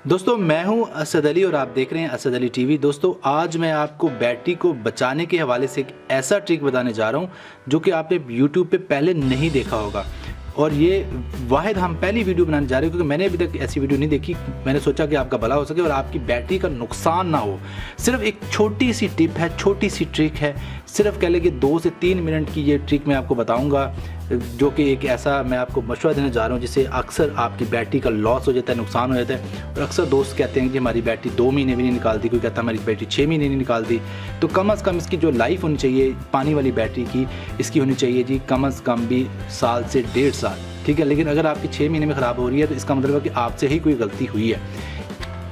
दोस्तों मैं हूं असद अली और आप देख रहे हैं असद अली टीवी। दोस्तों आज मैं आपको बैटरी को बचाने के हवाले से एक ऐसा ट्रिक बताने जा रहा हूं जो कि आपने यूट्यूब पे पहले नहीं देखा होगा, और ये वाहिद हम पहली वीडियो बनाने जा रहे हैं क्योंकि मैंने अभी तक ऐसी वीडियो नहीं देखी। मैंने सोचा कि आपका भला हो सके और आपकी बैटरी का नुकसान ना हो। सिर्फ एक छोटी सी टिप है, छोटी सी ट्रिक है, सिर्फ कह लें कि 2 से 3 मिनट की ये ट्रिक मैं आपको बताऊंगा, जो कि एक ऐसा मैं आपको मशवरा देने जा रहा हूँ जिससे अक्सर आपकी बैटरी का लॉस हो जाता है, नुकसान हो जाता है। और अक्सर दोस्त कहते हैं कि हमारी बैटरी 2 महीने भी नहीं निकालती, कोई कहता है हमारी बैटरी 6 महीने नहीं निकालती। तो कम से कम इसकी जो लाइफ होनी चाहिए पानी वाली बैटरी की, इसकी होनी चाहिए जी कम से कम भी साल से 1.5 साल, ठीक है। लेकिन अगर आपकी 6 महीने में ख़राब हो रही है तो इसका मतलब है कि आपसे ही कोई गलती हुई है।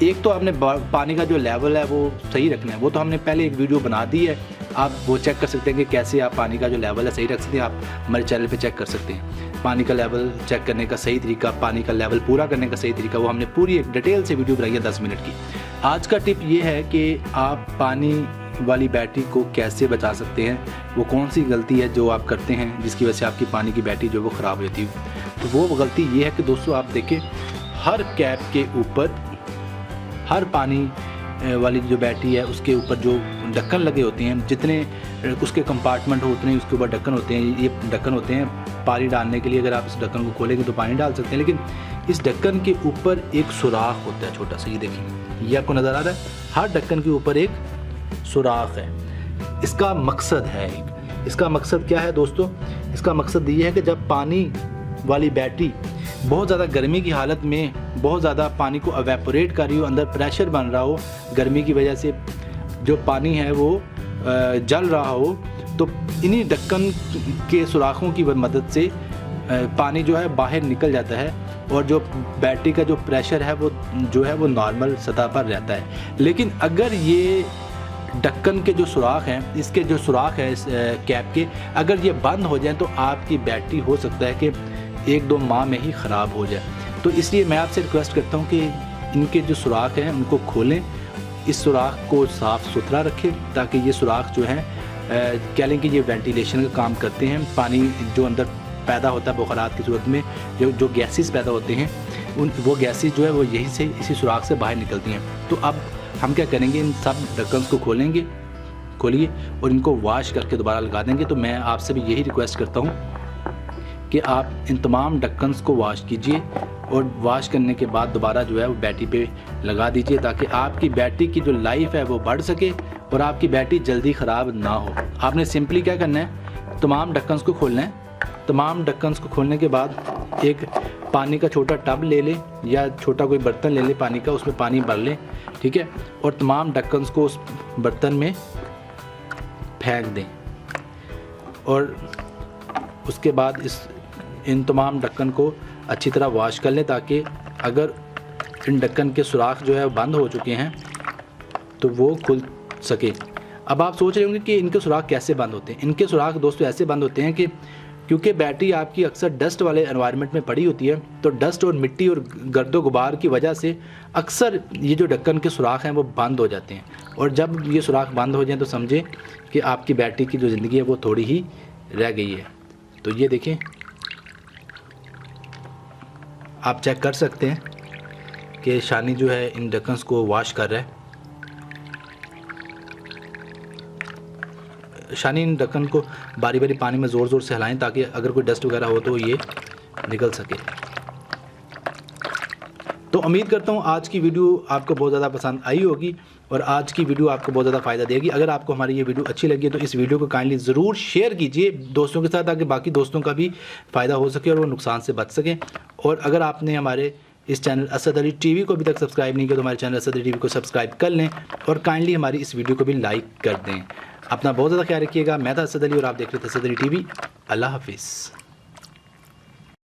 एक तो आपने पानी का जो लेवल है वो सही रखना है, वो तो हमने पहले एक वीडियो बना दी है, आप वो चेक कर सकते हैं कि कैसे आप पानी का जो लेवल है सही रख सकते हैं। आप हमारे चैनल पे चेक कर सकते हैं पानी का लेवल चेक करने का सही तरीका, पानी का लेवल पूरा करने का सही तरीका, वो हमने पूरी एक डिटेल से वीडियो बनाई है 10 मिनट की। आज का टिप ये है कि आप पानी वाली बैटरी को कैसे बचा सकते हैं, वो कौन सी गलती है जो आप करते हैं जिसकी वजह से आपकी पानी की बैटरी जो वो ख़राब हो जाती है। तो वो गलती ये है कि दोस्तों आप देखें हर कैप के ऊपर, हर पानी वाली जो बैटरी है उसके ऊपर जो ढक्कन लगे होते हैं, जितने उसके कंपार्टमेंट हो उतने उसके ऊपर ढक्कन होते हैं। ये ढक्कन होते हैं पानी डालने के लिए, अगर आप इस ढक्कन को खोलेंगे तो पानी डाल सकते हैं। लेकिन इस ढक्कन के ऊपर एक सुराख होता है छोटा सा, ये देखेंगे, ये आपको नज़र आ रहा है। हर ढक्कन के ऊपर एक सुराख है। इसका मकसद है इसका मकसद क्या है दोस्तों? इसका मकसद ये है कि जब पानी वाली बैटरी बहुत ज़्यादा गर्मी की हालत में बहुत ज़्यादा पानी को एवेपोरेट कर रही हो, अंदर प्रेशर बन रहा हो, गर्मी की वजह से जो पानी है वो जल रहा हो, तो इन्हीं ढक्कन के सुराखों की मदद से पानी जो है बाहर निकल जाता है और जो बैटरी का जो प्रेशर है वो जो है वो नॉर्मल सतह पर रहता है। लेकिन अगर ये ढक्कन के जो सुराख हैं, इसके जो सुराख है इस कैप के, अगर ये बंद हो जाए तो आपकी बैटरी हो सकता है कि 1-2 माह में ही ख़राब हो जाए। तो इसलिए मैं आपसे रिक्वेस्ट करता हूँ कि इनके जो सुराख हैं उनको खोलें, इस सुराख को साफ़ सुथरा रखें ताकि ये सुराख जो हैं कह लें कि ये वेंटिलेशन का काम करते हैं। पानी जो अंदर पैदा होता है बुखारात की सूरत में, जो गैसेस पैदा होते हैं, वो गैसेस जो है वो यही से इसी सुराख से बाहर निकलती हैं। तो अब हम क्या करेंगे, इन सब ढक्कन को खोलिए और इनको वॉश करके दोबारा लगा देंगे। तो मैं आपसे भी यही रिक्वेस्ट करता हूँ कि आप इन तमाम ढक्कन को वॉश कीजिए और वॉश करने के बाद दोबारा जो है वो बैटरी पे लगा दीजिए ताकि आपकी बैटरी की जो लाइफ है वो बढ़ सके और आपकी बैटरी जल्दी ख़राब ना हो। आपने सिंपली क्या करना है, तमाम ढक्कन को खोलना है। तमाम ढक्कन को खोलने के बाद एक पानी का छोटा टब ले लें या छोटा कोई बर्तन ले लें पानी का, उसमें पानी भर लें, ठीक है, और तमाम ढक्कन को उस बर्तन में फेंक दें। और उसके बाद इन तमाम ढक्कन को अच्छी तरह वॉश कर लें ताकि अगर इन ढक्कन के सुराख जो है बंद हो चुके हैं तो वो खुल सके। अब आप सोच रहे होंगे कि इनके सुराख कैसे बंद होते हैं। इनके सुराख दोस्तों ऐसे बंद होते हैं कि क्योंकि बैटरी आपकी अक्सर डस्ट वाले एनवायरनमेंट में पड़ी होती है, तो डस्ट और मिट्टी और गर्दो गुबार की वजह से अक्सर ये जो ढक्कन के सुराख हैं वो बंद हो जाते हैं। और जब ये सुराख बंद हो जाए तो समझें कि आपकी बैटरी की जो ज़िंदगी है वो थोड़ी ही रह गई है। तो ये देखें, आप चेक कर सकते हैं कि शानी जो है इन ढक्कन को वॉश कर रहा है। शानी इन ढक्कन को बारी बारी पानी में ज़ोर ज़ोर से हिलाएं ताकि अगर कोई डस्ट वगैरह हो तो ये निकल सके। तो उम्मीद करता हूँ आज की वीडियो आपको बहुत ज़्यादा पसंद आई होगी और आज की वीडियो आपको बहुत ज़्यादा फ़ायदा देगी। अगर आपको हमारी ये वीडियो अच्छी लगी तो इस वीडियो को काइंडली ज़रूर शेयर कीजिए दोस्तों के साथ ताकि बाकी दोस्तों का भी फ़ायदा हो सके और वो नुकसान से बच सकें। और अगर आपने हमारे इस चैनल असद अली टीवी को अभी तक सब्सक्राइब नहीं किया तो हमारे चैनल असद अली टीवी को सब्सक्राइब कर लें और काइंडली हमारी इस वीडियो को भी लाइक कर दें। अपना बहुत ज़्यादा ख्याल रखिएगा। मैं था असद अली और आप देख रहे थे असद अली टीवी। अल्लाह हाफिज़।